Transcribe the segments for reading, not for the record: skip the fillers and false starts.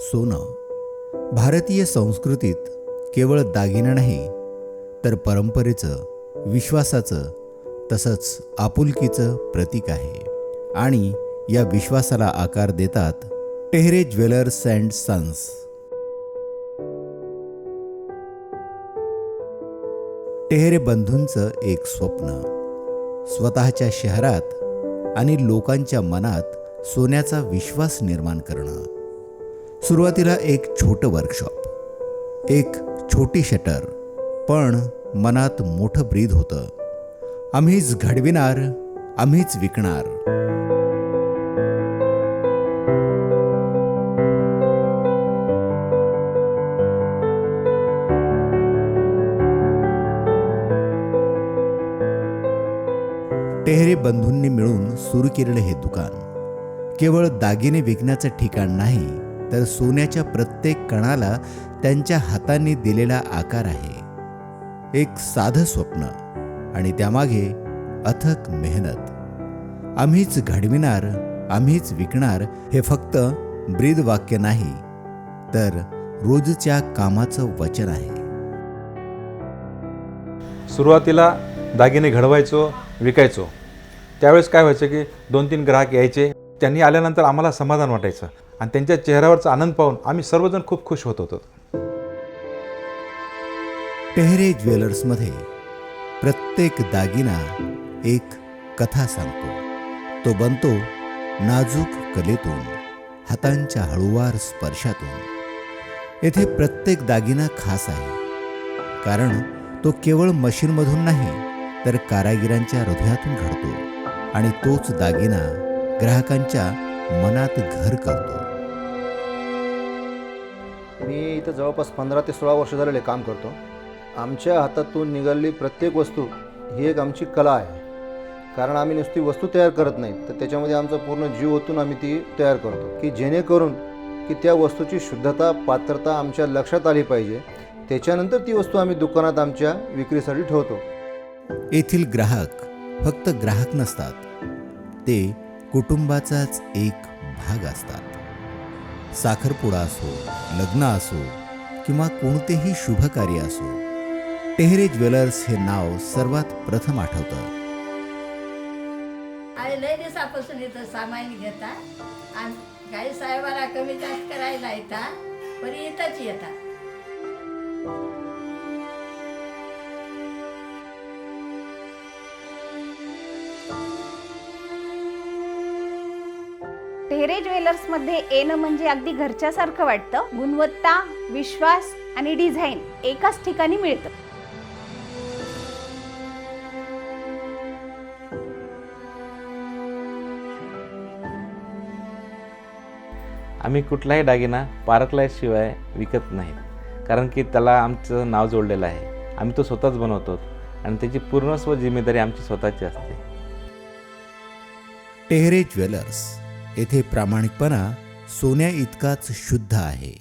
सोनं भारतीय संस्कृतीत केवळ दागिना नाही तर परंपरेचं, विश्वासाचं तसंच आपुलकीचं प्रतीक आहे. आणि या विश्वासाला आकार देतात Tehre jewellers and sons. Tehre बंधूंचं एक स्वप्न, स्वतःच्या शहरात आणि लोकांच्या मनात सोन्याचा विश्वास निर्माण करणं. सुरुवातीला एक छोटं वर्कशॉप, एक छोटी शटर, पण मनात मोठं ब्रीद होतं. आम्हीच घडविणार, आम्हीच विकणार. टेहरे बंधूंनी मिळून सुरू केलेलं हे दुकान केवळ दागिने विकण्याचं ठिकाण नाही, तर सोन्याच्या प्रत्येक कणाला त्यांच्या हातांनी दिलेला आकार आहे. एक साधं स्वप्न आणि त्यामागे अथक मेहनत. आम्हीच घडविणार, आम्हीच विकणार हे फक्त ब्रीद वाक्य नाही, तर रोजच्या कामाचं वचन आहे. सुरुवातीला दागिने घडवायचो, विकायचो. त्यावेळेस काय व्हायचं की 2-3 ग्राहक यायचे. त्यांनी आल्यानंतर आम्हाला समाधान वाटायचं आणि त्यांच्या चेहऱ्यावरचा आनंद पाहून आम्ही सर्वजण खूप खुश होत होतो. टेहरे ज्वेलर्समध्ये प्रत्येक दागिना एक कथा सांगतो. तो बनतो नाजूक कलेतून, हातांच्या हळूवार स्पर्शातून. येथे प्रत्येक दागिना खास आहे, कारण तो केवळ मशीनमधून नाही तर कारागिरांच्या हृदयातून घडतो आणि तोच दागिना ग्राहकांच्या मनात घर करतो. मी इथं जवळपास 15 ते 16 वर्ष झालेले काम करतो. आमच्या हातातून निघालेली प्रत्येक वस्तू ही एक आमची कला आहे. कारण आम्ही नुसती वस्तू तयार करत नाही, तर त्याच्यामध्ये आमचा पूर्ण जीव ओतून आम्ही ती तयार करतो, की जेणेकरून की त्या वस्तूची शुद्धता, पात्रता आमच्या लक्षात आली पाहिजे. त्याच्यानंतर ती वस्तू आम्ही दुकानात आमच्या विक्रीसाठी ठेवतो. येथील ग्राहक फक्त ग्राहक नसतात, ते कुटुंबाचाच एक भाग असतात. साखरपुडा असो, लग्न असो किंवा कोणतेही शुभ कार्य असो, टेहरे ज्वेलर्स हे नाव सर्वात प्रथम आठवतं. लय दिवसापासून इथं सामान घेता आणि काही साहेबाला कमी जास्त करायला येतात, पण इथंच येतात. टेहरे ज्वेलर्समध्ये येणं म्हणजे अगदी घरच्यासारखं वाटतं. गुणवत्ता, विश्वास आणि डिझाईन एकाच ठिकाणी मिळतं. आम्ही कुठलाही दागिना पारखल्याशिवाय विकत नाही, कारण की त्याला आमचं नाव जोडलेलं आहे. आम्ही तो स्वतःच बनवतो आणि त्याची पूर्णस्व जिम्मेदारी आमची स्वतःची असते. टेहरे ज्वेलर्स येथे प्रामाणिकपणा सोन्या इतकाच शुद्ध आहे.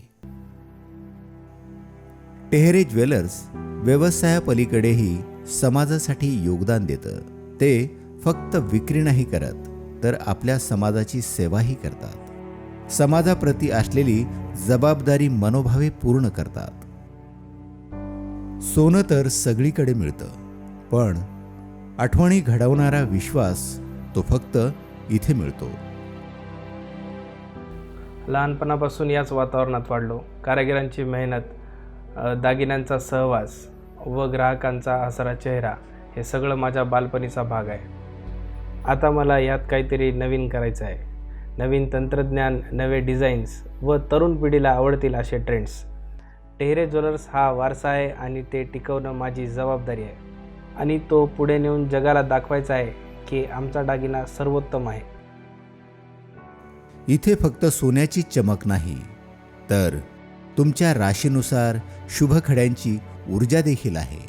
टेहरे ज्वेलर्स व्यवसायापलीकडेही समाजासाठी योगदान देतं. ते फक्त विक्री नाही करत, तर आपल्या समाजाची सेवाही करतात. समाजाप्रती असलेली जबाबदारी मनोभावे पूर्ण करतात. सोनं तर सगळीकडे मिळतं, पण आठवणी घडवणारा विश्वास तो फक्त इथे मिळतो. लहानपणापासून याच वातावरणात वाढलो. कारागिरांची मेहनत, दागिन्यांचा सहवास व ग्राहकांचा हसरा चेहरा हे सगळं माझ्या बालपणीचा भाग आहे. आता मला यात काहीतरी नवीन करायचं आहे. नवीन तंत्रज्ञान, नवे डिझाईन्स व तरुण पिढीला आवडतील असे ट्रेंड्स. टेहरे ज्वेलर्स हा वारसा आहे आणि ते टिकवणं माझी जबाबदारी आहे. आणि तो पुढे नेऊन जगाला दाखवायचा आहे की आमचा दागिना सर्वोत्तम आहे. इथे फक्त सोन्याची चमक नाही, तर तुमच्या राशीनुसार शुभखड्यांची ऊर्जा देखील आहे.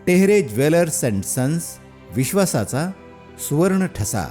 टेहरे ज्वेलर्स अँड सन्स, विश्वासाचा सुवर्ण ठसा.